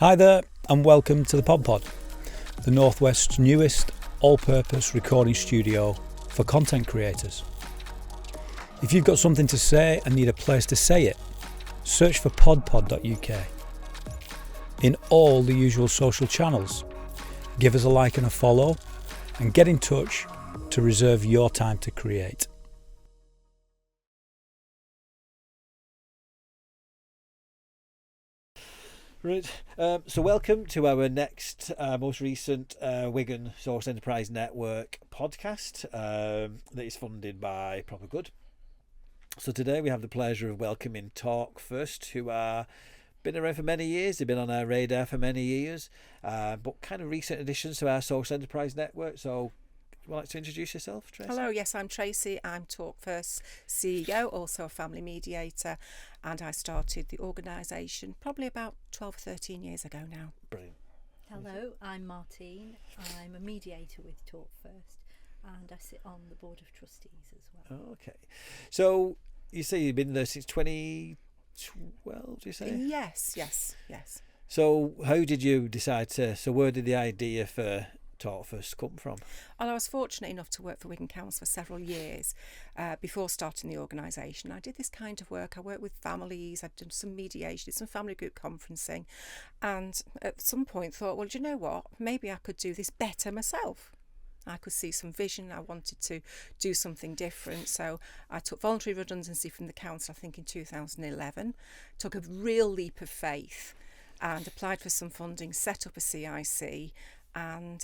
Hi there, and welcome to the Pod, the Northwest's newest all-purpose recording studio for content creators. If you've got something to say and need a place to say it, search for podpod.uk. In all the usual social channels, give us a like and a follow, and get in touch to reserve your time to create. Right, so welcome to our next, most recent Wigan Source Enterprise Network podcast that is funded by Proper Good. So today we have the pleasure of welcoming TalkFirst, who are been around for many years. They've been on our radar for many years, but kind of recent additions to our Source Enterprise Network. So would you like to introduce yourself, Tracy? Hello, yes, I'm Tracy. I'm TalkFirst's CEO, also a family mediator, and I started the organisation probably about 12 or 13 years ago now. Brilliant. Hello, I'm Martine. I'm a mediator with TalkFirst, and I sit on the Board of Trustees as well. Okay. So you say you've been there since 2012, do you say? Yes. So how did you decide to, so where did the idea for TalkFirst come from? Well, I was fortunate enough to work for Wigan Council for several years before starting the organisation. I did this kind of work. I worked with families, I'd done some mediation, did some family group conferencing, and at some point thought, well, do you know what? Maybe I could do this better myself. I could see some vision. I wanted to do something different. So I took voluntary redundancy from the council, I think in 2011, took a real leap of faith and applied for some funding, set up a CIC, and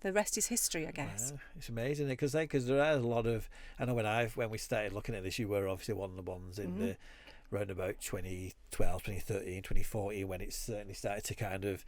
the rest is history, I guess. Wow, it's amazing because there are a lot of, I know when we started looking at this, you were obviously one of the ones in the round about 2012, 2013, 2014 when it certainly started to kind of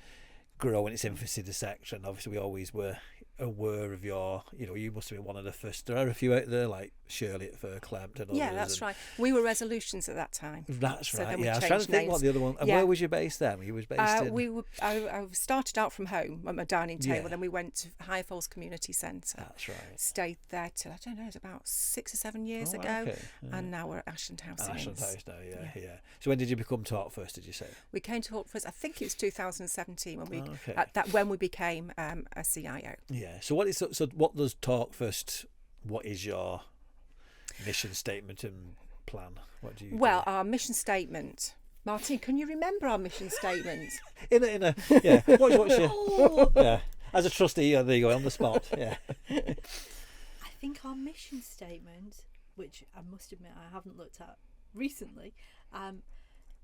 grow in its infancy, the sector, and obviously we always were aware of your, you must have been one of the first. There are a few out there like Shirley at Fairclamp and others. Yeah, that's right. We were Resolutions at that time. That's so right. Yeah, I was trying to think what the other one. And where was you based then? You was based in. I started out from home at my dining table. Yeah. Then we went to High Falls Community Centre. That's right. Stayed there till, I don't know, it was about 6 or 7 years ago. Okay. Yeah. And now we're at Ashland House. Ashland House now, yeah. So when did you become TalkFirst, did you say? We came to TalkFirst, I think it was 2017 when we became a CIO. Yeah. So what does TalkFirst? What is your mission statement and plan? What do you? Well, our mission statement. Martine, can you remember our mission statement? Yeah. What's your? Yeah. As a trustee, there you go, on the spot. Yeah. I think our mission statement, which I must admit I haven't looked at recently,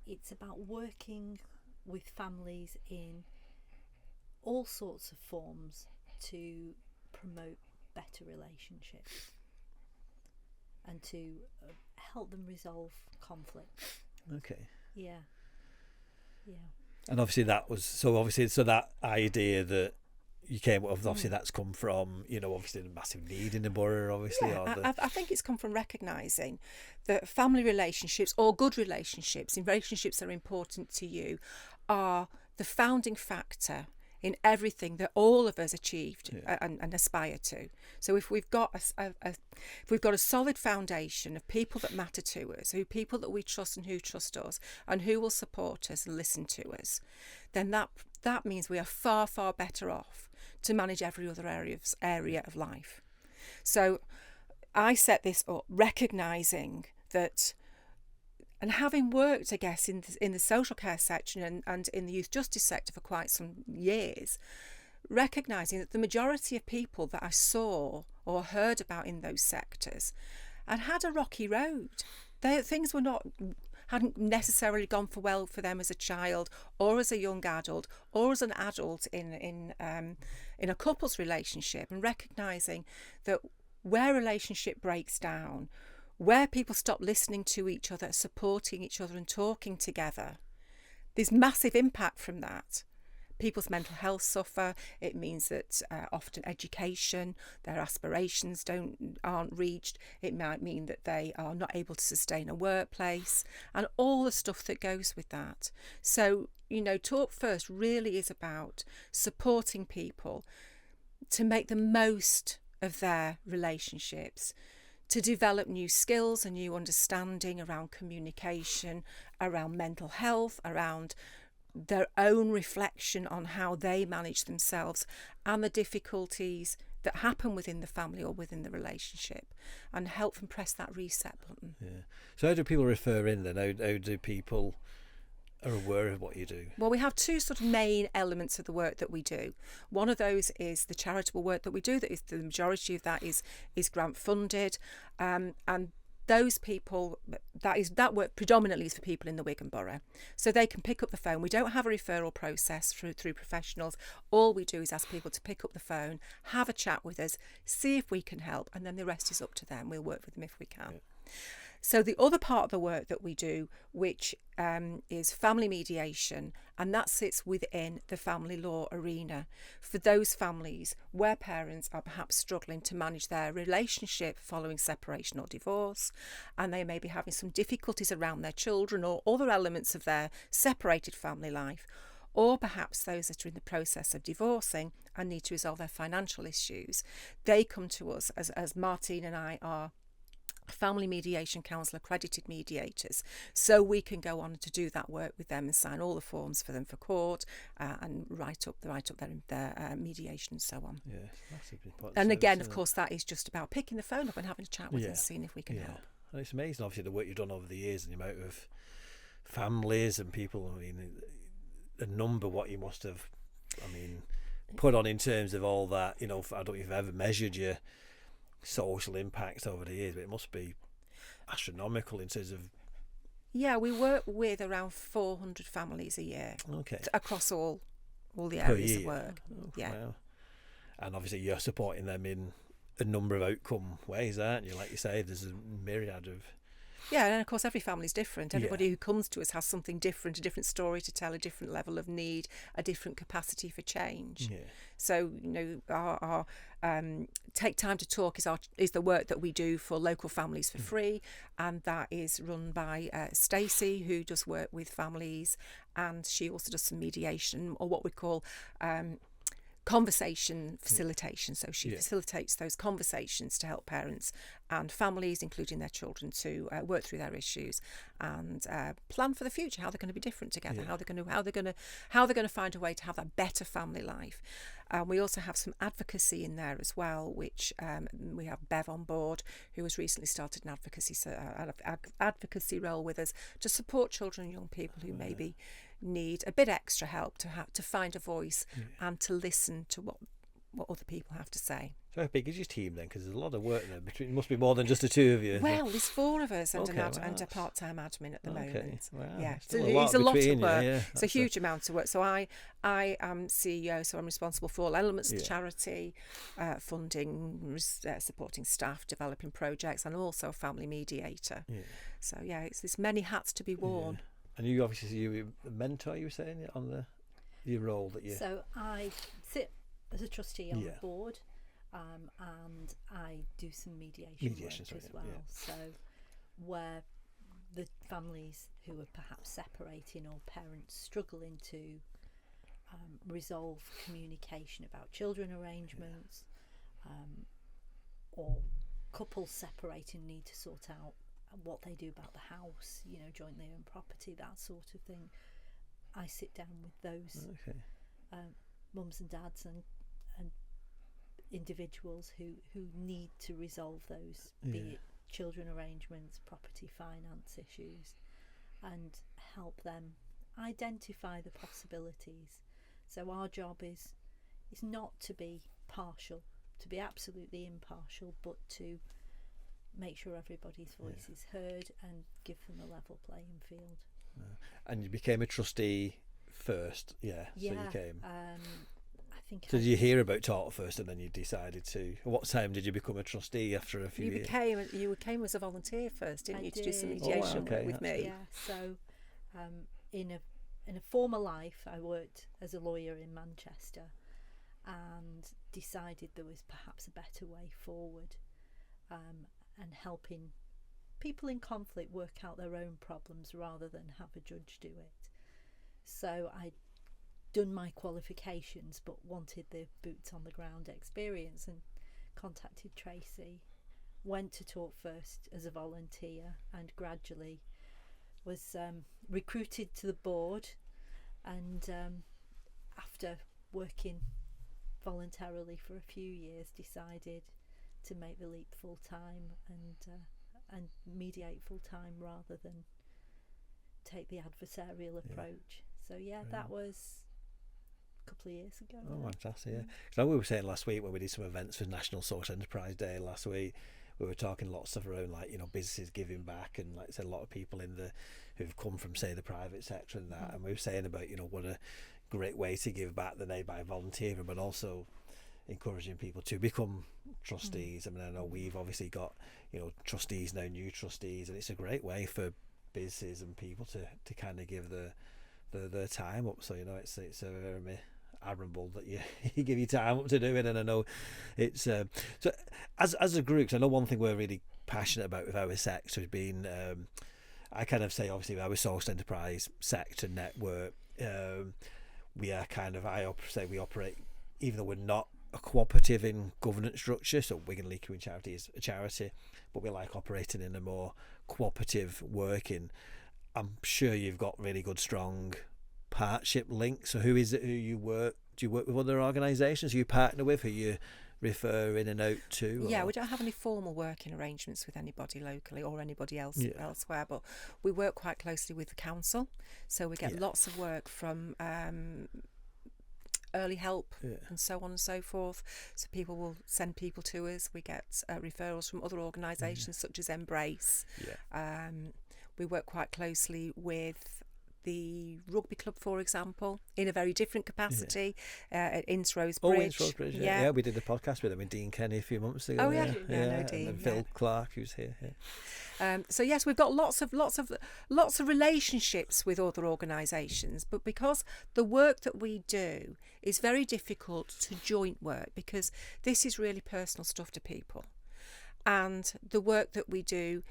it's about working with families in all sorts of forms to promote better relationships and to help them resolve conflict. Okay. Yeah. And obviously so that idea that you came up with, obviously that's come from, obviously the massive need in the borough, obviously. Yeah, I think it's come from recognising that family relationships, or good relationships, and relationships that are important to you, are the founding factor in everything that all of us achieved and aspire to. So if we've got a solid foundation of people that matter to us, people that we trust and who trust us, and who will support us and listen to us, then that means we are far, far better off to manage every other area of life. So I set this up recognising that, and having worked, I guess, in the social care section and in the youth justice sector for quite some years, recognising that the majority of people that I saw or heard about in those sectors had a rocky road. Things hadn't necessarily gone well for them as a child or as a young adult or as an adult in a couple's relationship, and recognising that where a relationship breaks down, where people stop listening to each other, supporting each other and talking together, there's massive impact from that. People's mental health suffer. It means that often education, their aspirations aren't reached. It might mean that they are not able to sustain a workplace and all the stuff that goes with that. So, TalkFirst really is about supporting people to make the most of their relationships, to develop new skills and new understanding around communication, around mental health, around their own reflection on how they manage themselves and the difficulties that happen within the family or within the relationship, and help them press that reset button. Yeah. So how do people refer in then? How do people are aware of what you do? Well, we have two sort of main elements of the work that we do. One of those is the charitable work that we do. That is, the majority of that is grant funded, and those people, that work predominantly is for people in the Wigan Borough. So they can pick up the phone. We don't have a referral process through professionals. All we do is ask people to pick up the phone, have a chat with us, see if we can help, and then the rest is up to them. We'll work with them if we can. Yeah. So the other part of the work that we do, which is family mediation, and that sits within the family law arena for those families where parents are perhaps struggling to manage their relationship following separation or divorce, and they may be having some difficulties around their children or other elements of their separated family life, or perhaps those that are in the process of divorcing and need to resolve their financial issues. They come to us, as Martine and I are Family Mediation Council accredited mediators, so we can go on to do that work with them and sign all the forms for them for court, and write up their mediation and so on. Yeah, that's a big part. And again, of course, that is just about picking the phone up and having a chat with them, Yeah. seeing if we can help. And it's amazing, obviously, the work you've done over the years and the amount of families and people. I mean, the number what you must have, put on in terms of all that. I don't know if you've ever measured your social impacts over the years, but it must be astronomical in terms of. Yeah, we work with around 400 families a year. Okay. Across all the Per areas of year. work. Oh, Yeah. wow. And obviously you're supporting them in a number of outcome ways, aren't you? Like you say, there's a myriad of. Yeah, and of course every family's different. Everybody Yeah. who comes to us has something different, a different story to tell, a different level of need, a different capacity for change. Yeah. So, our Take Time to Talk is the work that we do for local families for free, and that is run by Stacey, who does work with families, and she also does some mediation, or what we call conversation facilitation. So she facilitates those conversations to help parents and families, including their children, to work through their issues and plan for the future, how they're going to be different together, how they're going to find a way to have that better family life. We also have some advocacy in there as well, which we have Bev on board, who has recently started an advocacy role with us to support children and young people who maybe need a bit extra help to find a voice and to listen to what other people have to say. So how big is your team then? Because there's a lot of work there. It must be more than just the two of you. Well, there's 4 of us and, Okay, and a part-time admin at the moment. Wow. Yeah, Still so a lot it's a lot of between you, work. yeah. It's a huge amount of work. So I am CEO, so I'm responsible for all elements of the charity, funding, supporting staff, developing projects, and also a family mediator. Yeah. So there's many hats to be worn. Yeah. And you obviously, you a mentor, you were saying, on your role that you. So I sit as a trustee on the board, and I do some mediation work as well. Yeah. So where the families who are perhaps separating or parents struggling to resolve communication about children arrangements, or couples separating need to sort out what they do about the house, jointly owned property, that sort of thing. I sit down with those mums and dads and individuals who need to resolve those, be it children arrangements, property finance issues, and help them identify the possibilities. So our job is not to be partial, to be absolutely impartial, but to make sure everybody's voice is heard and give them a level playing field. And you became a trustee first, so you came. I think. So did you hear about TalkFirst and then you decided to? What time did you become a trustee after a few years? You came as a volunteer first, didn't you, to do some did. mediation work with me? Yeah. So, in a former life, I worked as a lawyer in Manchester, and decided there was perhaps a better way forward. And helping people in conflict work out their own problems rather than have a judge do it. So I'd done my qualifications but wanted the boots on the ground experience, and contacted Tracy, went to TalkFirst as a volunteer, and gradually was recruited to the board, and after working voluntarily for a few years, decided to make the leap full time and mediate full time rather than take the adversarial approach. So that was a couple of years ago. Oh, fantastic! Yeah, because we were saying last week when we did some events for National Social Enterprise Day last week, we were talking lots of stuff around like businesses giving back, and like I said, a lot of people who've come from say the private sector and that, and we were saying about what a great way to give back than by volunteering, but also encouraging people to become trustees. I mean, I know we've obviously got trustees now, new trustees, and it's a great way for businesses and people to kind of give their time up. So it's a very admirable that you give your time up to do it. And I know it's so as a group, 'cause I know one thing we're really passionate about with our sector has been I kind of say obviously our social enterprise sector network, we are kind of we operate, even though we're not a cooperative in governance structure, so Wigan Leigh Community Charity is a charity, but we like operating in a more cooperative working. I'm sure you've got really good strong partnership links. So who is it who you work? Do you work with other organisations who you partner with, who you refer in and out to? Yeah, we don't have any formal working arrangements with anybody locally or anybody else elsewhere, but we work quite closely with the council, so we get lots of work from early help and so on and so forth. So people will send people to us. We get referrals from other organisations such as Embrace. We work quite closely with the rugby club, for example, in a very different capacity at Ince Bridge. Ince Bridge, yeah. We did a podcast with him and Dean Kenny a few months ago. Oh yeah, I know Dean. And Phil Clark, who's here. So yes, we've got lots of relationships with other organisations, but because the work that we do is very difficult to joint work, because this is really personal stuff to people, and the work that we do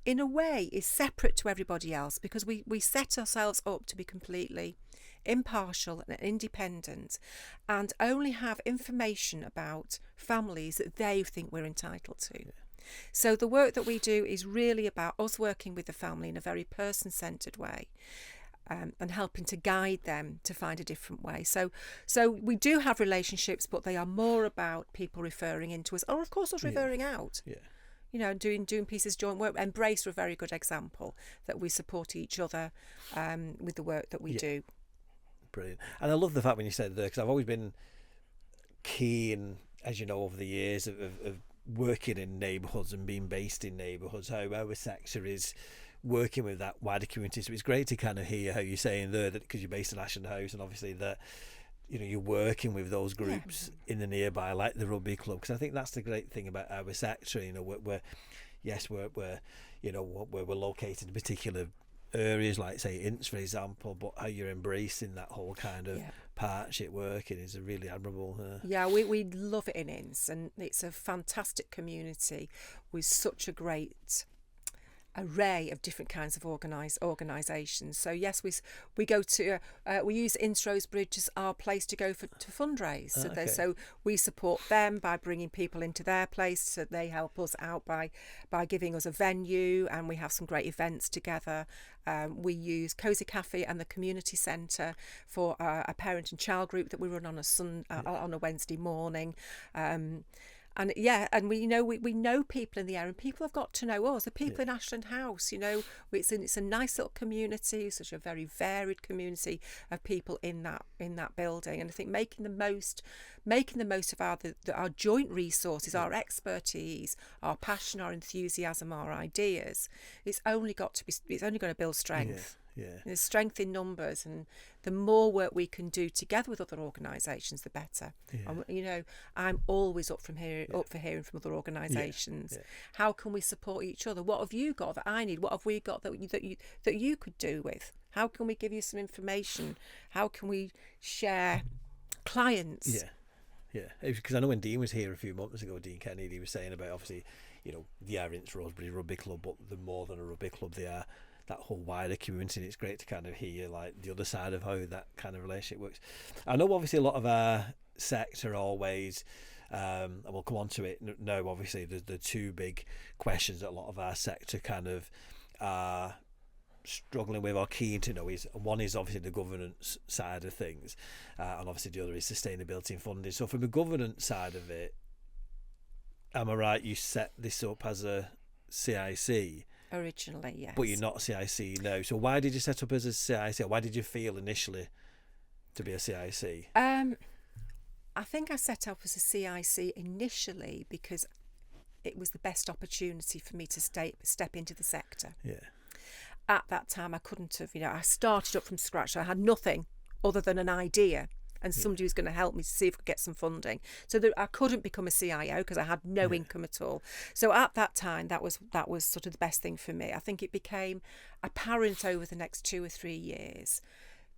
in a way is separate to everybody else, because we set ourselves up to be completely impartial and independent and only have information about families that they think we're entitled to. So the work that we do is really about us working with the family in a very person-centred way, and helping to guide them to find a different way. So we do have relationships, but they are more about people referring into us, or of course us referring out. Doing pieces of joint work. Embrace are a very good example that we support each other with the work that we do. Brilliant. And I love the fact when you said there, because I've always been keen, as you know, over the years of working in neighbourhoods and being based in neighbourhoods, how our sector is working with that wider community. So it's great to kind of hear how you're saying there that because you're based in Ashland House, and obviously that you're working with those groups in the nearby, like the rugby club, because I think that's the great thing about our sector. We're located in particular areas, like say Ince, for example, but how you're embracing that whole kind of partnership working is a really admirable. We love it in Ince, and it's a fantastic community with such a great array of different kinds of organisations. So yes, we go to we use Ince Bridge as our place to go to fundraise. So we support them by bringing people into their place. So they help us out by giving us a venue, and we have some great events together. We use Cozy Cafe and the community centre for a parent and child group that we run on on a Wednesday morning. And we know people in the area, and people have got to know us. The people in Ashland House, it's a nice little community, such a very varied community of people in that building. And I think making the most of our joint resources, our expertise, our passion, our enthusiasm, our ideas, it's only going to build strength. There's strength in numbers, and the more work we can do together with other organisations, the better. I'm always up for hearing from other organisations. How can we support each other? What have you got that I need? What have we got that you could do with? How can we give you some information? How can we share clients? Because I know when Dean was here a few months ago, Dean Kenny, he was saying about obviously, the Ince Rosebery Rugby Club, but they're more than a rugby club. They are that whole wider community, and it's great to kind of hear like the other side of how that kind of relationship works. I know obviously a lot of our sector always, and we'll come on to it now, obviously the two big questions that a lot of our sector kind of are struggling with or keen to know is, one is obviously the governance side of things, and obviously the other is sustainability and funding. So from the governance side of it, am I right, you set this up as a CIC? Originally, yes. But you're not a CIC now. So why did you set up as a CIC? Why did you feel initially to be a CIC? I think I set up as a CIC initially because it was the best opportunity for me to step into the sector. Yeah. At that time, I couldn't have, I started up from scratch. So I had nothing other than an idea and somebody who's going to help me to see if I could get some funding. So I couldn't become a CIO because I had no income at all. So at that time, that was sort of the best thing for me. I think it became apparent over the next 2 or 3 years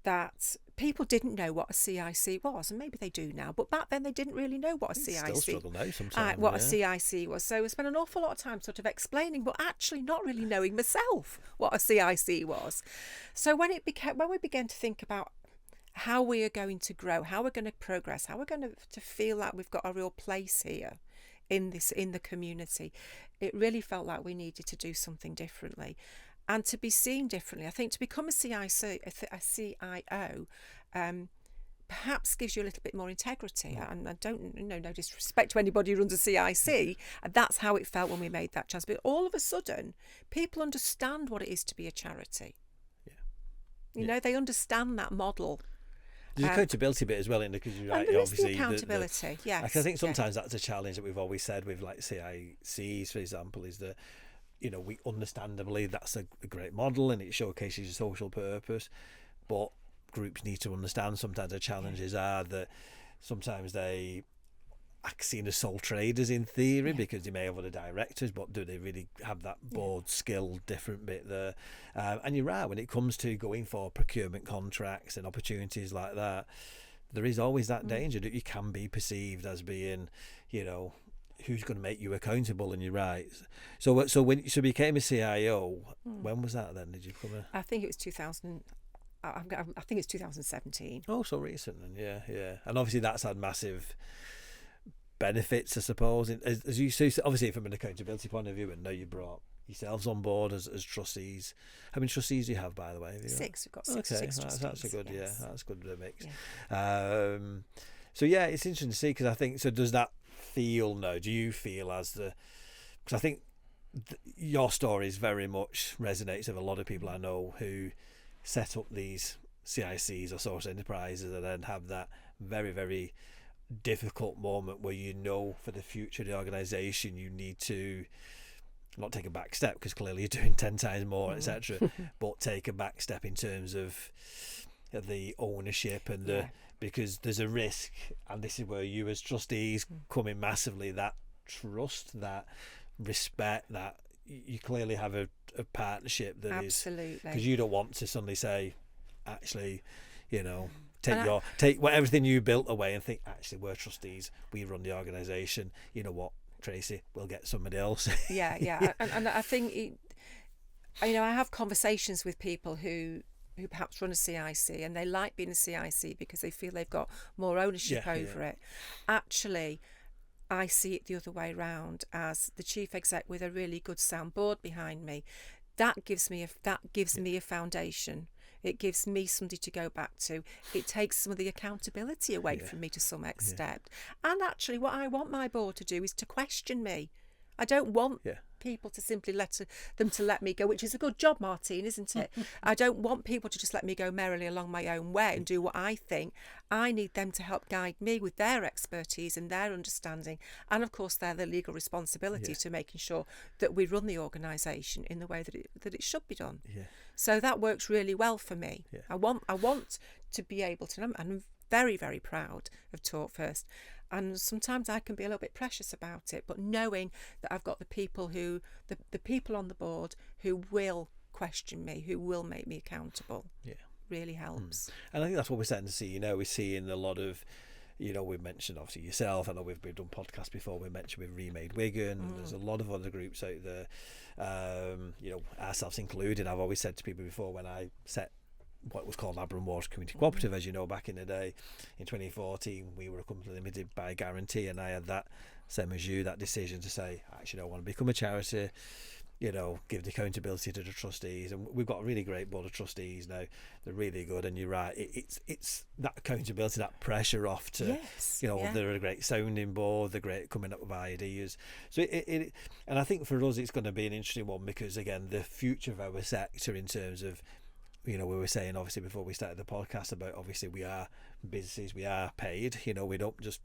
that people didn't know what a CIC was, and maybe they do now, but back then they didn't really know what a CIC Still struggle now sometimes. a CIC was. So I spent an awful lot of time sort of explaining, but actually not really knowing myself what a CIC was. So when we began to think about how we are going to grow, how we're going to progress, how we're going to feel like we've got a real place here in the community, it really felt like we needed to do something differently. And to be seen differently, I think to become a CIO, perhaps gives you a little bit more integrity. And I don't, no disrespect to anybody who runs a CIC. And that's how it felt when we made that chance. But all of a sudden, people understand what it is to be a charity. Yeah. They understand that model. There's accountability bit as well, in because you're right. And there obviously, is the accountability. Yes. I think sometimes that's a challenge that we've always said with like CICs, for example, is that, we understandably that's a great model and it showcases your social purpose, but groups need to understand sometimes the challenges are that sometimes they are seen as sole traders in theory because they may have other directors, but do they really have that board skill different bit there? And you're right, when it comes to going for procurement contracts and opportunities like that, there is always that danger that you can be perceived as being, who's going to make you accountable, and you're right. So when you became a CIO, when was that then? Did you become a... I think it was 2000. I think it's 2017. Oh, so recent then, yeah. And obviously that's had massive benefits, I suppose. As you say, obviously from an accountability point of view, and now you brought yourselves on board as trustees. How many trustees do you have, by the way? Have you 6. We've got 6 okay, trustees. that's a good, yes. that's a good mix. Yeah. So yeah, it's interesting to see, because I think, so does that feel now? Do you feel as the, because I think your story very much resonates with a lot of people I know who set up these CICs or social enterprises and then have that very, very difficult moment where for the future of the organisation you need to not take a back step, because clearly you're doing 10 times more, etc., but take a back step in terms of the ownership and because there's a risk, and this is where you as trustees come in massively, that trust, that respect, that you clearly have a partnership that absolutely, is, because you don't want to suddenly say, actually, take everything you built away and think, actually, we're trustees, we run the organisation, you know what, Tracy, we'll get somebody else. Yeah. and I think I have conversations with people who perhaps run a CIC and they like being a CIC because they feel they've got more ownership over it. Actually, I see it the other way round, as the chief exec with a really good sound board behind me. That gives me a foundation. It gives me something to go back to. It takes some of the accountability away from me to some extent. And actually, what I want my board to do is to question me. I don't want people to simply let me go, which is a good job, Martine, isn't it? I don't want people to just let me go merrily along my own way and do what I think. I need them to help guide me with their expertise and their understanding, and of course their legal responsibility to making sure that we run the organisation in the way that it should be done. So that works really well for me. I want to be able to, and I'm very, very proud of TalkFirst. And sometimes I can be a little bit precious about it, but knowing that I've got the people on the board who will question me, who will make me accountable, really helps. And I think that's what we're starting to see. We're seeing a lot of, we've mentioned obviously yourself. I know we've done podcasts before. We mentioned we've remade Wigan. And there's a lot of other groups out there, ourselves included. I've always said to people before, when I set what was called Labrador Water Community Cooperative, as you know, back in the day, in 2014, we were a company limited by guarantee, and I had that, same as you, that decision to say, actually, I want to become a charity. give the accountability to the trustees, and we've got a really great board of trustees now. They're really good, and you're right. It's that accountability, that pressure off to, Yes, they're a great sounding board. They're great at coming up with ideas. So and I think for us, it's going to be an interesting one because again, the future of our sector in terms of, we were saying obviously before we started the podcast about obviously we are businesses, we are paid. We don't just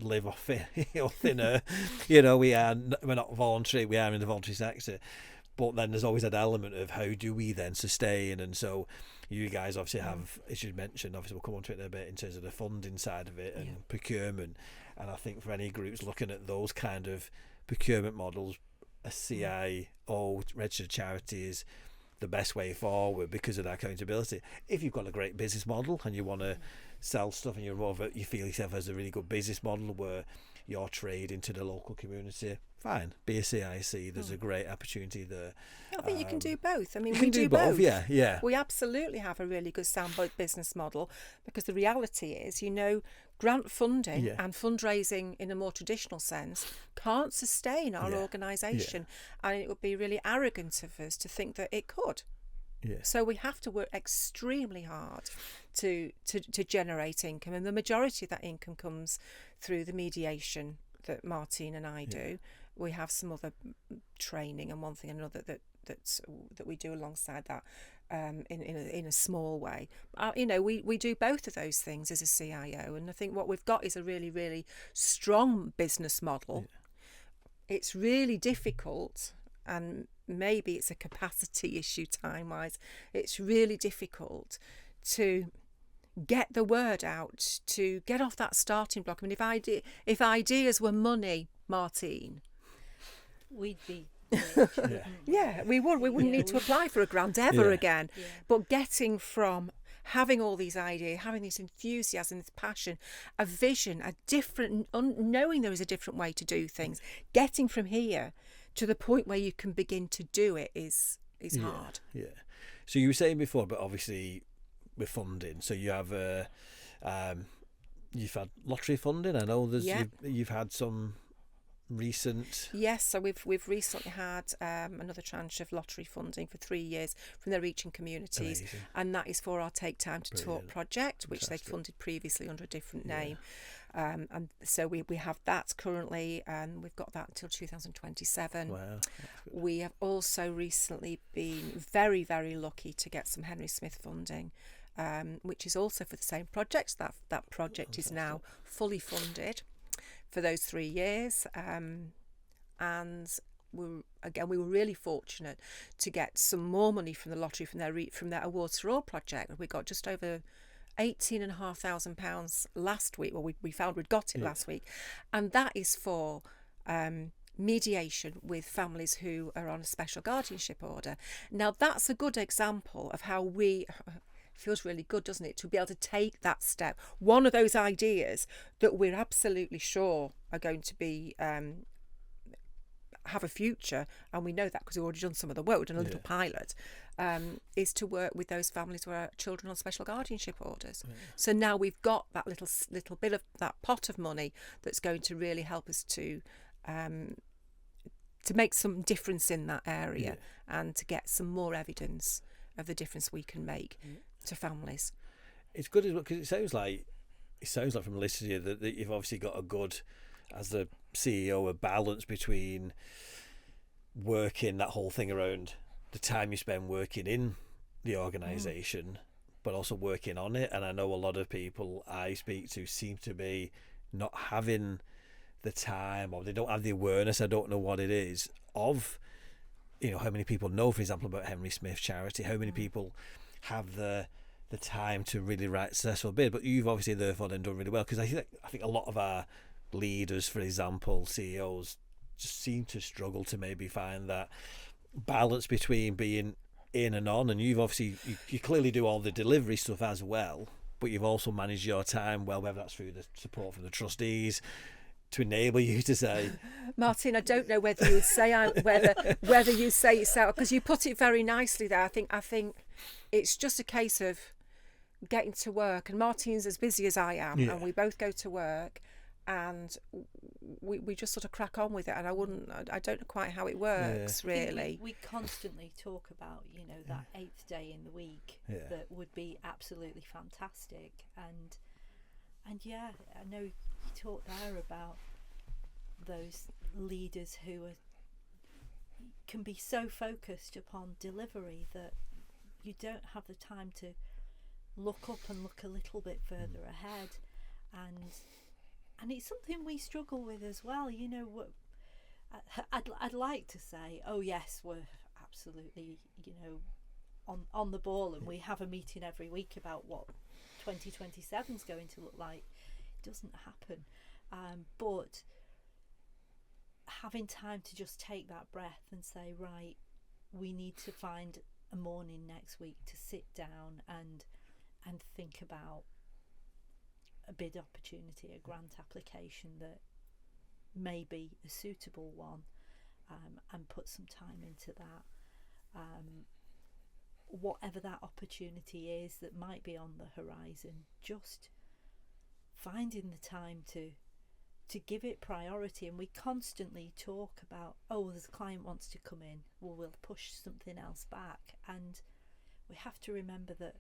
live off thin air. We're not voluntary, we are in the voluntary sector, but then there's always that element of how do we then sustain. And so you guys obviously have, as you mentioned, obviously we'll come on to it in a bit in terms of the funding side of it and procurement, and I think for any groups looking at those kind of procurement models, a CIO registered charity is the best way forward because of that accountability. If you've got a great business model and you want to sell stuff and you feel yourself as a really good business model where you're trading to the local community, fine, be a CIC. There's a great opportunity there. I think you can do both. I mean, we we do both. Yeah. We absolutely have a really good sound business model because the reality is, grant funding and fundraising in a more traditional sense can't sustain our organisation, and it would be really arrogant of us to think that it could. Yeah. So we have to work extremely hard to generate income, and the majority of that income comes through the mediation that Martine and I do. We have some other training and one thing and another that we do alongside that in a small way. We do both of those things as a CIO, and I think what we've got is a really, really strong business model. It's really difficult, and maybe it's a capacity issue time-wise. It's really difficult to get the word out, to get off that starting block. I mean, if ideas were money, Martine, we'd be we would. We wouldn't need to apply for a grant ever again. Yeah. But getting from having all these ideas, having this enthusiasm, this passion, a vision, a different, knowing there is a different way to do things, getting from here to the point where you can begin to do it is hard. Yeah. So you were saying before, but obviously with funding, so you have you've had lottery funding. I know you've had some recent. Yes, so we've recently had another tranche of lottery funding for 3 years from their reaching communities. Amazing. And that is for our Take Time to Brilliant. Talk project, which they'd funded previously under a different name. And so we have that currently, and we've got that until 2027. Wow. We have also recently been very, very lucky to get some Henry Smith funding, which is also for the same project. That project is now fully funded for those 3 years, and we were really fortunate to get some more money from the lottery from their Awards for All project. We got just over £18,500 last week. Well, we found we'd got it last week, and that is for mediation with families who are on a special guardianship order. Now, that's a good example of how we. Feels really good, doesn't it, to be able to take that step. One of those ideas that we're absolutely sure are going to be have a future, and we know that because we've already done some of the work, we've done a little pilot, is to work with those families who are children on special guardianship orders. So now we've got that little bit of that pot of money that's going to really help us to make some difference in that area and to get some more evidence of the difference we can make to families. It's good as well because it sounds like from listening to you that you've obviously got a good, as the CEO, a balance between working that whole thing around the time you spend working in the organisation, but also working on it. And I know a lot of people I speak to seem to be not having the time, or they don't have the awareness, I don't know what it is, of how many people know, for example, about Henry Smith charity, how many people have the time to really write a successful bid. But you've obviously therefore then done really well, because I think a lot of our leaders, for example, CEOs, just seem to struggle to maybe find that balance between being in and on. And you've obviously you clearly do all the delivery stuff as well, but you've also managed your time well, whether that's through the support from the trustees to enable you to say, Martine, I don't know whether you would say whether you say it out, because you put it very nicely there. I think it's just a case of getting to work, and Martine's as busy as I am, and we both go to work, and we just sort of crack on with it, and I don't know quite how it works really. We constantly talk about, that 8th day in the week that would be absolutely fantastic, and I know you talked there about those leaders who can be so focused upon delivery that you don't have the time to look up and look a little bit further ahead, and it's something we struggle with as well. I'd like to say, oh yes, we're absolutely on the ball, and we have a meeting every week about what 2027 is going to look like. It doesn't happen, but having time to just take that breath and say, right, we need to find a morning next week to sit down and think about a bid opportunity, a grant application that may be a suitable one, and put some time into that. Whatever that opportunity is that might be on the horizon, just finding the time to give it priority. And we constantly talk about, the client wants to come in, well, we'll push something else back, and we have to remember that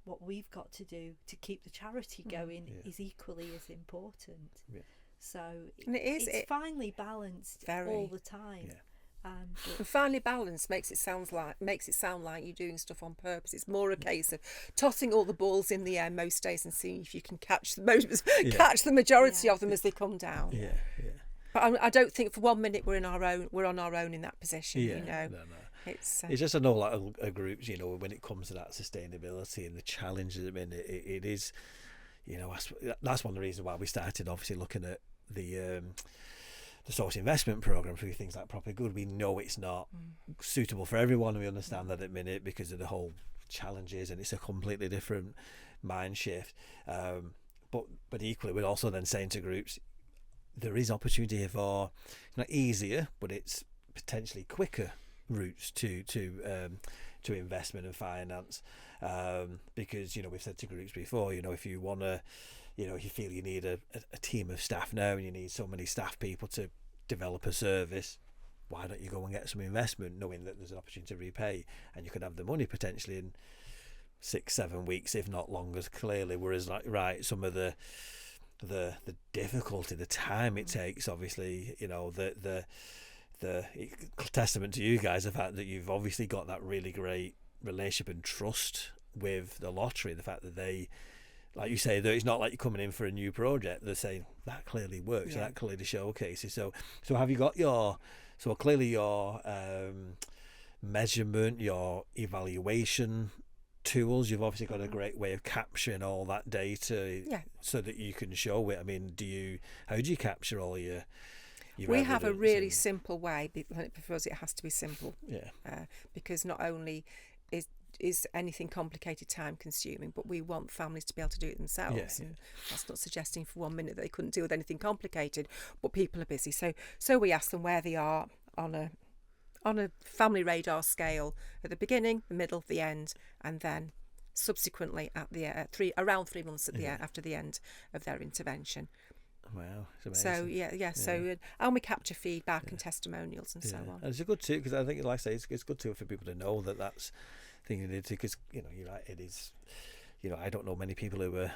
what we've got to do to keep the charity going is equally as important. So it's finely balanced all the time. And finely balanced makes it sound like you're doing stuff on purpose. It's more a case of tossing all the balls in the air most days and seeing if you can catch the majority of them as they come down. But I don't think for 1 minute we're on our own in that position. No. It's just, I know, like groups, when it comes to that sustainability and the challenges, it is, that's one of the reasons why we started obviously looking at the source investment program through things like Proper Good. We know it's not suitable for everyone, and we understand that at the minute because of the whole challenges, and it's a completely different mind shift. But equally, we're also then saying to groups, there is opportunity here for not easier, but it's potentially quicker routes to investment and finance, because we've said to groups before, if you want to, if you feel you need a team of staff now and you need so many staff people to develop a service, why don't you go and get some investment, knowing that there's an opportunity to repay, and you could have the money potentially in 6-7 weeks, if not longer, clearly. Whereas some of the difficulty, the time it takes, obviously, the testament to you guys, the fact that you've obviously got that really great relationship and trust with the lottery, the fact that they, like you say, that it's not like you're coming in for a new project. They're saying that clearly works, that clearly showcases. So have you got your measurement, your evaluation tools? You've obviously got a great way of capturing all that data, so that you can show it. How do you capture all your we have a really simple way, because it has to be simple. Because not only is anything complicated time consuming, but we want families to be able to do it themselves. And that's not suggesting for 1 minute that they couldn't deal with anything complicated, but people are busy. So we ask them where they are on a family radar scale at the beginning, the middle, the end, and then subsequently at the around 3 months at the end, after the end of their intervention. Wow, it's amazing. So and we capture feedback and testimonials and so on. And it's a good tool, because I think, like I say, it's a good tool for people to know that that's thing you need to, because you're right, it is. I don't know many people who are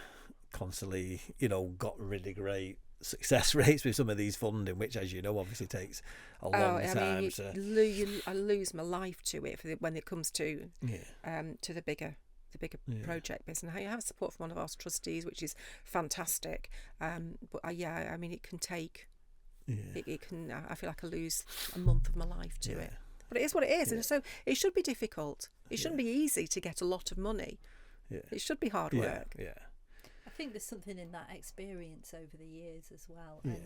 constantly got really great success rates with some of these funding, which, as you know, obviously takes a long time. I lose my life to it when it comes to the bigger project business. I have support from one of our trustees, which is fantastic. But it can take. It can. I feel like I lose a month of my life to it. But it is what it is, and so it should be difficult. It shouldn't be easy to get a lot of money. It should be hard work. I think there's something in that experience over the years as well, and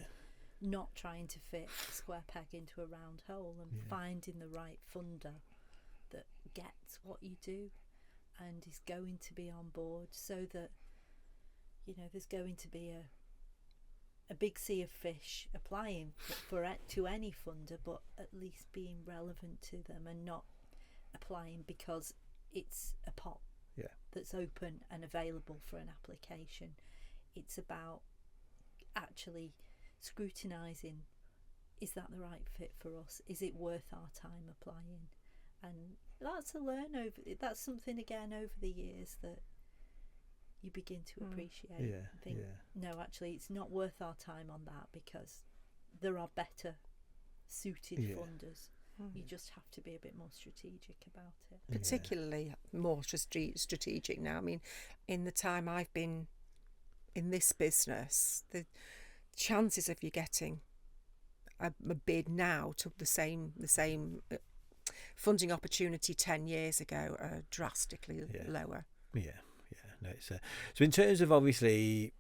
not trying to fit a square peg into a round hole, and finding the right funder that gets what you do and is going to be on board, so that there's going to be a big sea of fish applying to any funder, but at least being relevant to them and not applying because it's a pot that's open and available for an application. It's about actually scrutinising, is that the right fit for us? Is it worth our time applying? And that's that's something again over the years that you begin to appreciate. Think, no, actually it's not worth our time on that, because there are better suited funders. You just have to be a bit more strategic about it. Particularly more strategic now. I mean, in the time I've been in this business, the chances of you getting a bid now to the same funding opportunity 10 years ago are drastically lower. No, it's so in terms of obviously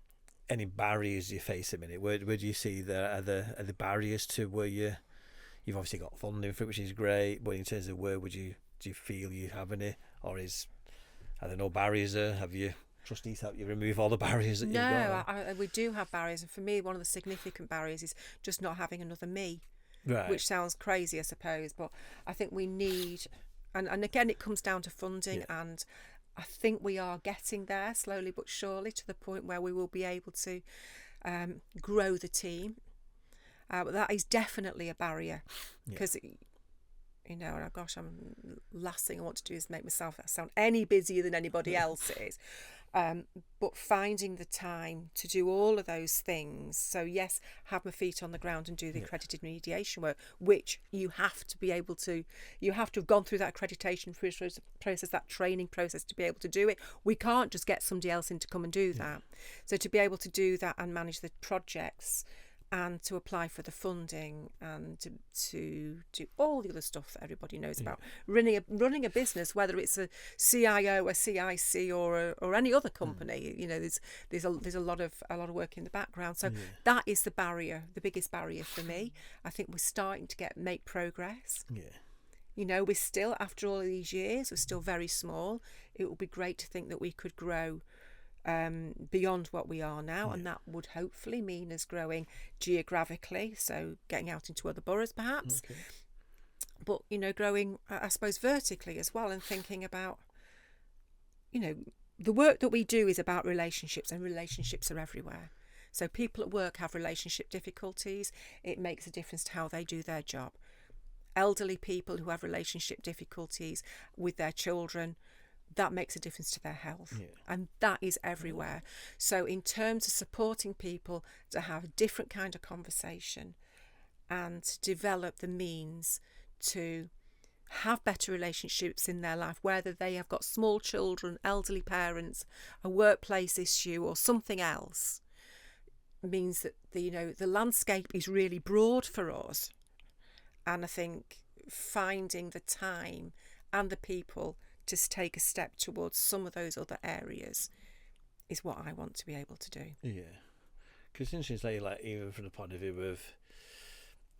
any barriers you face at the minute, where do you see are the barriers to where you've obviously got funding for it, which is great, but in terms of where do you feel you have any, or are there no barriers there? Have you trustees help you remove all the barriers that you've got? No, we do have barriers, and for me one of the significant barriers is just not having another me. Right. Which sounds crazy, I suppose, but I think we need, and again it comes down to funding, and I think we are getting there slowly but surely to the point where we will be able to grow the team. But that is definitely a barrier, because gosh, last thing I want to do is make myself sound any busier than anybody else is. But finding the time to do all of those things. So yes, have my feet on the ground and do the accredited mediation work, which you have to be able to. You have to have gone through that accreditation process, that training process to be able to do it. We can't just get somebody else in to come and do that. So to be able to do that and manage the projects, and to apply for the funding, and to do all the other stuff that everybody knows about running a business, whether it's a CIO, a CIC, or any other company. There's a lot of work in the background. So that is the barrier, the biggest barrier for me. I think we're starting to make progress. We're still, after all of these years, we're still very small. It would be great to think that we could grow beyond what we are now, and that would hopefully mean us growing geographically, so getting out into other boroughs perhaps, but growing I suppose vertically as well, and thinking about the work that we do is about relationships, and relationships are everywhere. So people at work have relationship difficulties. It makes a difference to how they do their job. Elderly people who have relationship difficulties with their children, that makes a difference to their health, and that is everywhere. So in terms of supporting people to have a different kind of conversation and to develop the means to have better relationships in their life, whether they have got small children, elderly parents, a workplace issue or something else, means that the landscape is really broad for us. And I think finding the time and the people to take a step towards some of those other areas is what I want to be able to do. Because it's interesting, like even from the point of view of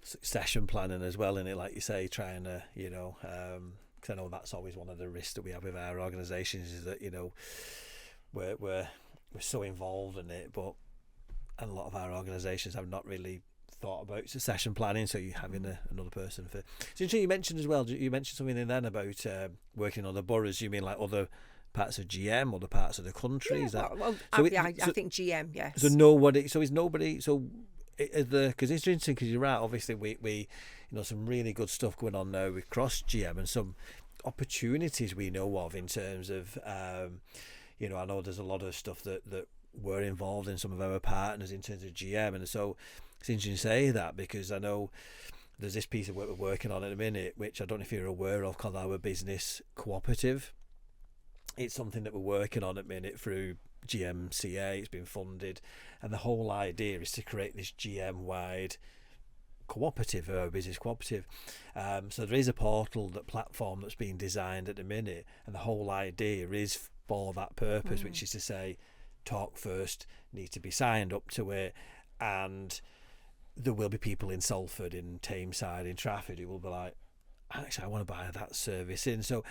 succession planning as well, in it, like you say, trying to because I know that's always one of the risks that we have with our organisations, is that we're so involved in it, but a lot of our organisations have not really thought about succession planning, so you having another person for. So you mentioned as well, you mentioned something in then about working on the boroughs. You mean like other parts of GM, other parts of the country? Is that I think GM, yes. So nobody, so is nobody, so because it's interesting, because you're right, obviously we some really good stuff going on now across GM, and some opportunities we know of in terms of I know there's a lot of stuff that we're involved in, some of our partners in terms of GM, and so it's interesting to say that, because I know there's this piece of work we're working on at the minute, which I don't know if you're aware of, called our business cooperative. It's something that we're working on at the minute through GMCA. It's been funded, and the whole idea is to create this GM-wide cooperative, or business cooperative. So there is a platform that's being designed at the minute, and the whole idea is for that purpose, which is to say TalkFirst needs to be signed up to it, and there will be people in Salford, in Tameside, in Trafford who will be like, actually I want to buy that service in. So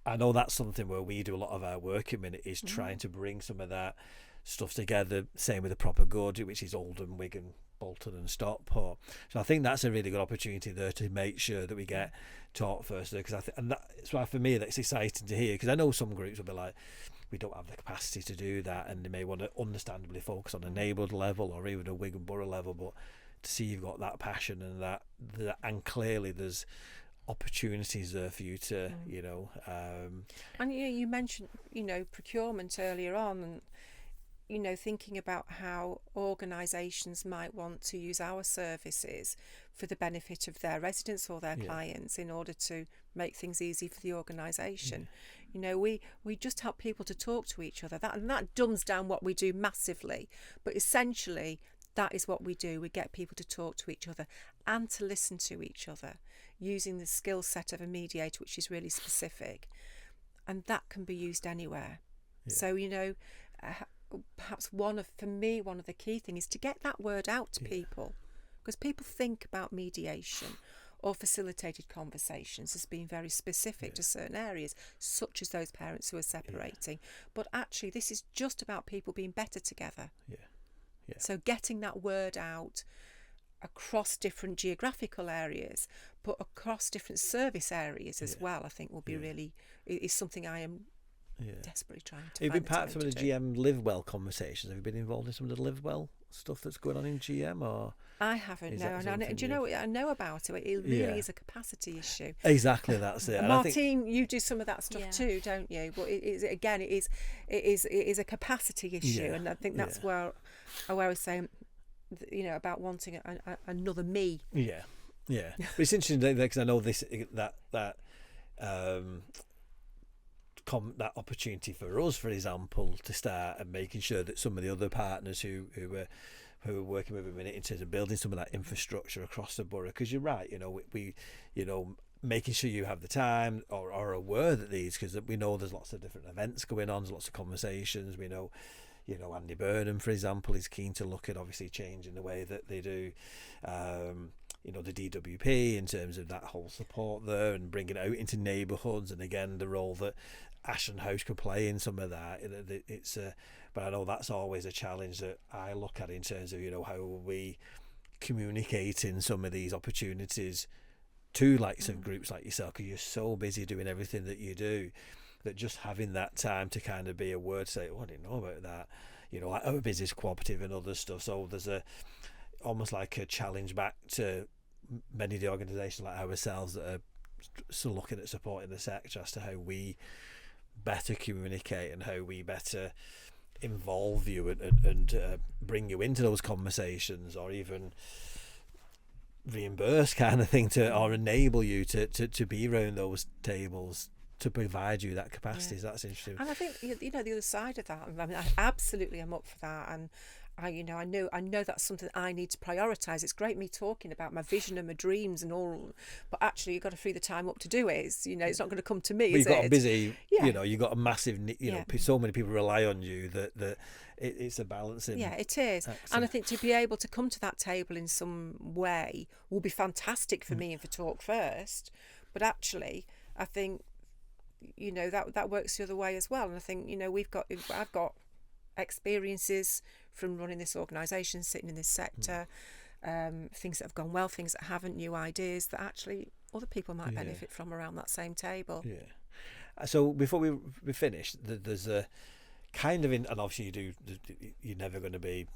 I know that's something where we do a lot of our work at the minute, is trying to bring some of that stuff together. Same with the proper good, which is Oldham, Wigan, Bolton and Stockport. So I think that's a really good opportunity there to make sure that we get TalkFirst there, because and that's why for me that's exciting to hear, because I know some groups will be like, we don't have the capacity to do that, and they may want to understandably focus on a neighbourhood level or even a Wigan Borough level, but to see you've got that passion and that and clearly there's opportunities there for you to, you know. And you mentioned, procurement earlier on, and thinking about how organisations might want to use our services for the benefit of their residents or their clients in order to make things easy for the organisation. We just help people to talk to each other. That dumbs down what we do massively, but essentially that is what we do. We get people to talk to each other and to listen to each other using the skill set of a mediator, which is really specific, and that can be used anywhere. So perhaps one of the key things is to get that word out to people, because people think about mediation or facilitated conversations as being very specific to certain areas, such as those parents who are separating. But actually, this is just about people being better together. So getting that word out across different geographical areas, but across different service areas as well, I think will be really, is something I am desperately trying to. Have you been part of some of the GM Live Well conversations? Have you been involved in some of the Live Well stuff that's going on in GM, or? I haven't, no. And do you know what I know about it? It really is a capacity issue. Exactly, that's it. And Martine, you do some of that stuff too, don't you? But it is a capacity issue, and I think that's where I was saying, about wanting another me. But it's interesting because I know that opportunity for us, for example, to start and making sure that some of the other partners who are working with a minute in terms of building some of that infrastructure across the borough, because you're right, we making sure you have the time or are aware that these, because we know there's lots of different events going on, there's lots of conversations. We know Andy Burnham, for example, is keen to look at obviously changing the way that they do the DWP in terms of that whole support there and bringing it out into neighbourhoods, and again the role that Ashton House could play in some of that. But I know that's always a challenge that I look at in terms of how we communicating some of these opportunities to likes of groups like yourself, because you're so busy doing everything that you do, that just having that time to kind of be a word, say, I didn't know about that, like our business cooperative and other stuff. So there's almost like a challenge back to many of the organisations like ourselves that are still looking at supporting the sector as to how we better communicate and how we better involve you and bring you into those conversations, or even reimburse kind of thing or enable you to be around those tables to provide you that capacity. So that's interesting. And I think the other side of that, I mean, I absolutely am up for that, and I know that's something I need to prioritise. It's great me talking about my vision and my dreams and all, but actually you've got to free the time up to do it. It's not going to come to me. But you've got a busy, you've got a massive, so many people rely on you that it's a balancing. Yeah, it is. And I think to be able to come to that table in some way will be fantastic for me and for TalkFirst. But actually, I think that works the other way as well. And I think I've got experiences from running this organisation, sitting in this sector, things that have gone well, things that haven't, new ideas that actually other people might benefit from around that same table. So before we finish, there's a kind of and obviously you're never going to be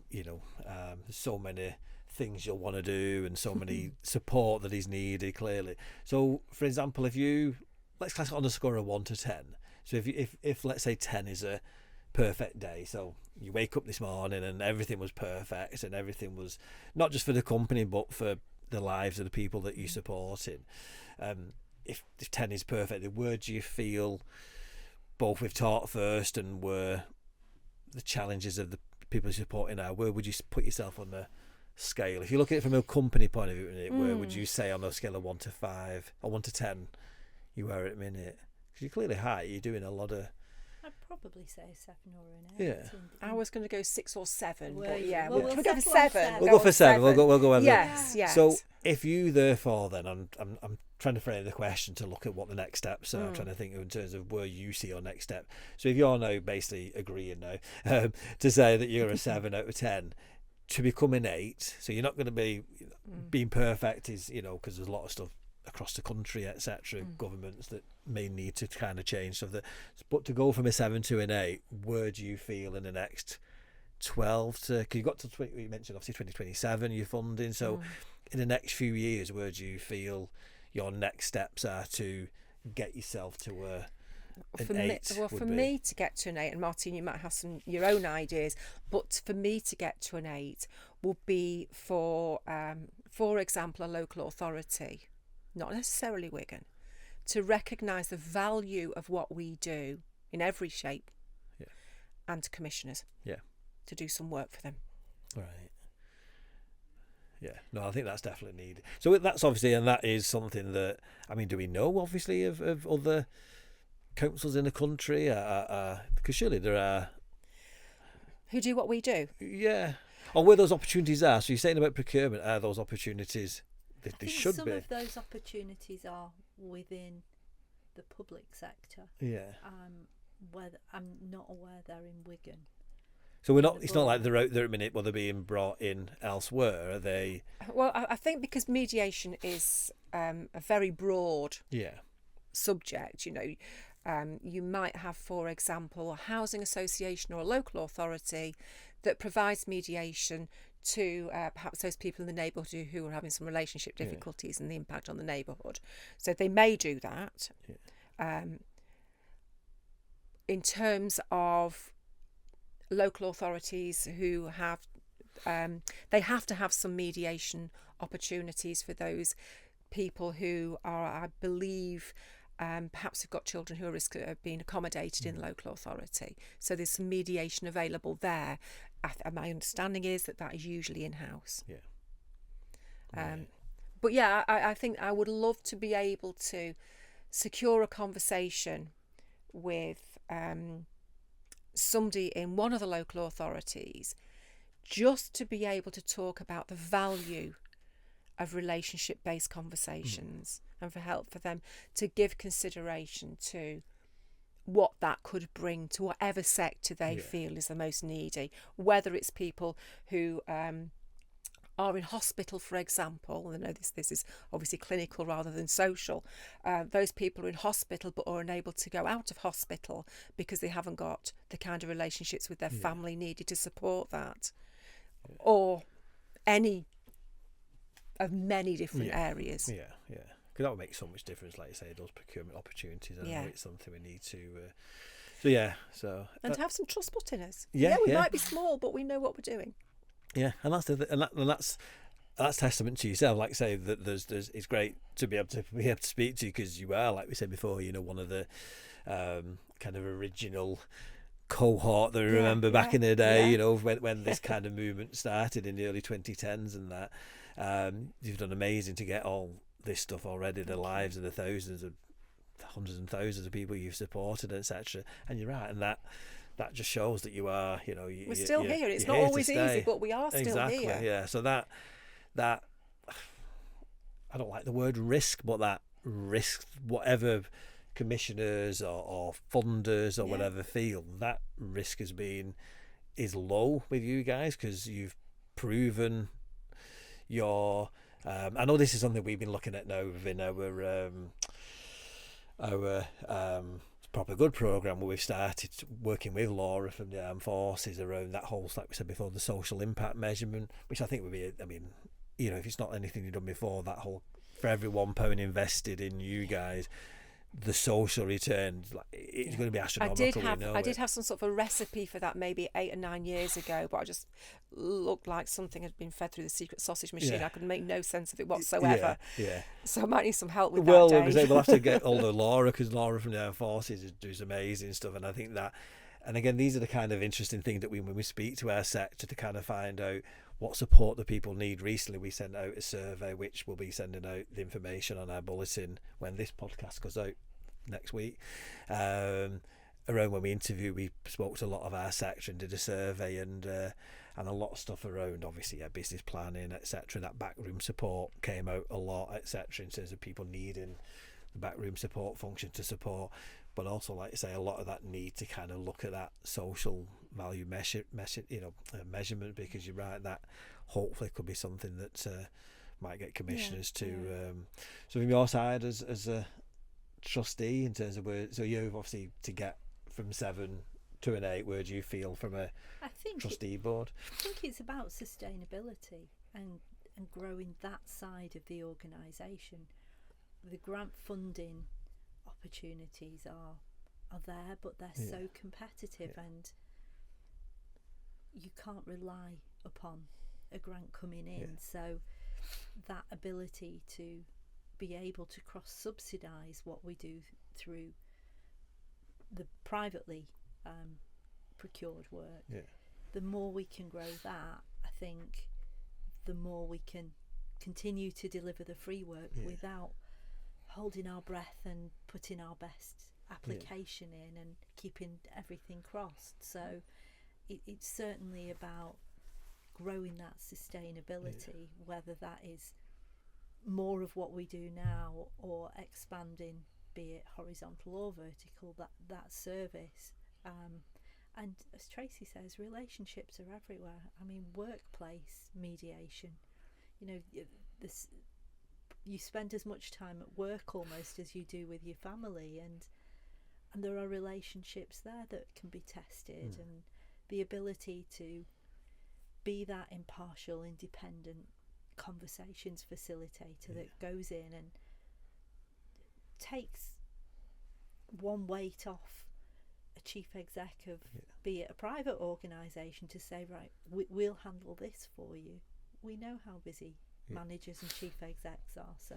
so many things you'll want to do and so many support that is needed clearly. So for example, if let's class it on a score of 1 to 10. So if let's say 10 is a perfect day, so you wake up this morning and everything was perfect and everything was not just for the company but for the lives of the people that you're supporting, if 10 is perfect, where do you feel, both with TalkFirst and where the challenges of the people you're supporting are, where would you put yourself on the scale? If you look at it from a company point of view, where would you say on a scale of 1 to 5 or 1 to 10 you are at the minute? Because you're clearly high, you're doing a lot of. I'd probably say 7 or an 8. Yeah. I was going to go 6 or 7, but we'll go for 7. We'll go for 7. We'll go. Yes. So if you therefore then, I'm trying to frame the question to look at what the next steps are. I'm trying to think in terms of where you see your next step. So if you're now basically agreeing now to say that you're a 7 out of 10. To become an 8, so you're not going to be being perfect, is because there's a lot of stuff across the country, etc. Governments that may need to kind of change stuff. But to go from a 7 to an 8, where do you feel in the next 12 to, because you got to you mentioned obviously 2027 you're funding, so in the next few years, where do you feel your next steps are to get yourself to an 8? For me to get to an 8, and Martine, you might have your own ideas, but for me to get to an 8 would be for example, a local authority, not necessarily Wigan, to recognise the value of what we do in every shape, and to commissioners, to do some work for them. Right. Yeah, no, I think that's definitely needed. So that's obviously, and that is something that, I mean, do we know obviously of other councils in the country? Because surely there are. Who do what we do? Yeah. Or where those opportunities are. So you're saying about procurement, are those opportunities? They should be. Some of those opportunities are within the public sector. Yeah. Where I'm not aware they're in Wigan. So we're not. It's not like they're out there at the minute, but they're being brought in elsewhere. Are they? Well, I think because mediation is a very broad subject. You know, you might have, for example, a housing association or a local authority that provides mediation to perhaps those people in the neighbourhood who are having some relationship difficulties and the impact on the neighbourhood. So they may do that. Yeah. In terms of local authorities who have, they have to have some mediation opportunities for those people who are, I believe, perhaps have got children who are at risk of being accommodated in the local authority. So there's some mediation available there. My understanding is that is usually in-house. Yeah. But yeah, I think I would love to be able to secure a conversation with somebody in one of the local authorities, just to be able to talk about the value of relationship-based conversations and for help for them to give consideration to what that could bring to whatever sector they feel is the most needy, whether it's people who are in hospital, for example. I know this is obviously clinical rather than social. Those people are in hospital but are unable to go out of hospital because they haven't got the kind of relationships with their family needed to support that, or any of many different areas. Yeah. Because that would make so much difference, like you say, those procurement opportunities. I know it's something we need to. And to have some trust put in us. We might be small, but we know what we're doing. Yeah, and that's testament to yourself. Like I say, that there's it's great to be able to speak to you, because you are, like we said before, you know, one of the kind of original cohort that I remember back in the day. You know, when this kind of movement started in the early 2010s, and that you've done amazing to get all this stuff already, the lives of the thousands of hundreds and thousands of people you've supported, etc. And you're right, and that just shows that you are, you know, we're still here. It's not here always easy, but we are still here. Yeah. So that I don't like the word risk, but that risk, whatever commissioners or funders or whatever feel, that risk is low with you guys, because you've proven your. I know this is something we've been looking at now within our Proper Good programme, where we've started working with Laura from the Armed Forces around that whole, like we said before, the social impact measurement, which I think would be, I mean, you know, if it's not anything you've done before, that whole, for every £1 invested in you guys, the social return, like, it's going to be astronomical. I did have some sort of a recipe for that maybe 8 or 9 years ago, but I just looked like something had been fed through the secret sausage machine. I could make no sense of it whatsoever. So I might need some help with that. Well, we'll have to get hold of Laura, because Laura from the Armed Forces does amazing stuff, and I think that, and again, these are the kind of interesting things that when we speak to our sector to kind of find out what support the people need. Recently we sent out a survey, which we'll be sending out the information on our bulletin when this podcast goes out next week. Around when we interviewed, we spoke to a lot of our sector and did a survey, and a lot of stuff around, obviously, business planning, etc. That backroom support came out a lot, etc. In terms of people needing the backroom support function to support, but also, like I say, a lot of that need to kind of look at that social value measurement, because you're right, that hopefully could be something that might get commissioners to. So from your side, as a trustee, in terms of so you've obviously to get from 7 to an 8, where do you feel from a trustee board? I think it's about sustainability and growing that side of the organisation. The grant funding opportunities are there, but they're so competitive, and you can't rely upon a grant coming in. So that ability to be able to cross-subsidise what we do through the privately procured work, the more we can grow that, I think the more we can continue to deliver the free work without holding our breath and putting our best application in and keeping everything crossed. So it's certainly about growing that sustainability, whether that is more of what we do now or expanding, be it horizontal or vertical, that service. And as Tracy says, relationships are everywhere. I mean, workplace mediation, you know, you spend as much time at work almost as you do with your family, and there are relationships there that can be tested, and the ability to be that impartial, independent conversations facilitator that goes in and takes one weight off a chief exec of be it a private organisation to say, right, we'll handle this for you. We know how busy managers and chief execs are, so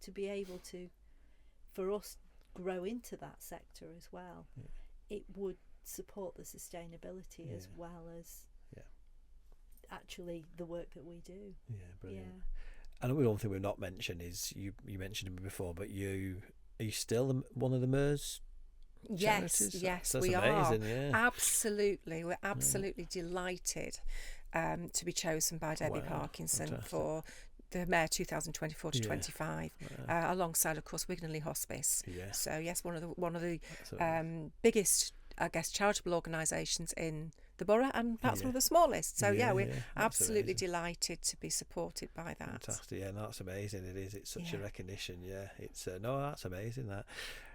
to be able to, for us, grow into that sector as well, it would support the sustainability as well as actually the work that we do. Brilliant. And one thing we've not mentioned is you mentioned it before, but are you still one of the MERS charities? Yes, That's we amazing, are. Absolutely, we're absolutely delighted to be chosen by Debbie Parkinson for the Mayor 2024 to 25, alongside, of course, Wigan and Lee Hospice. So yes, one of the biggest, I guess, charitable organisations in the borough, and perhaps one of the smallest. So we're absolutely delighted to be supported by that. Fantastic. No, that's amazing. It is. It's such a recognition. It's no, that's amazing. That.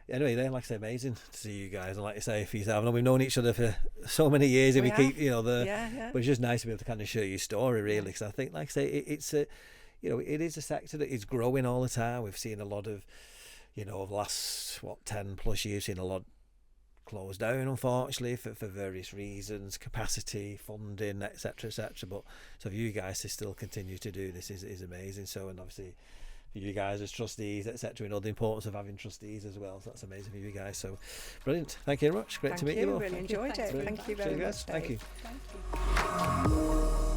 Anyway, then, like I say, amazing to see you guys, and like I say, for yourself, I know we've known each other for so many years, and we keep, but it's just nice to be able to kind of share your story, really, because I think, like I say, it's a, it is a sector that is growing all the time. We've seen a lot of, over the last 10 plus years, seen a lot closed down, unfortunately, for various reasons, capacity, funding, etc. But so for you guys to still continue to do this is amazing. So, and obviously for you guys as trustees, etc., we know the importance of having trustees as well. So that's amazing for you guys. So brilliant. Thank you very much. Great to meet you all. Really enjoyed it. Thank you very much. Thank you. Thank you.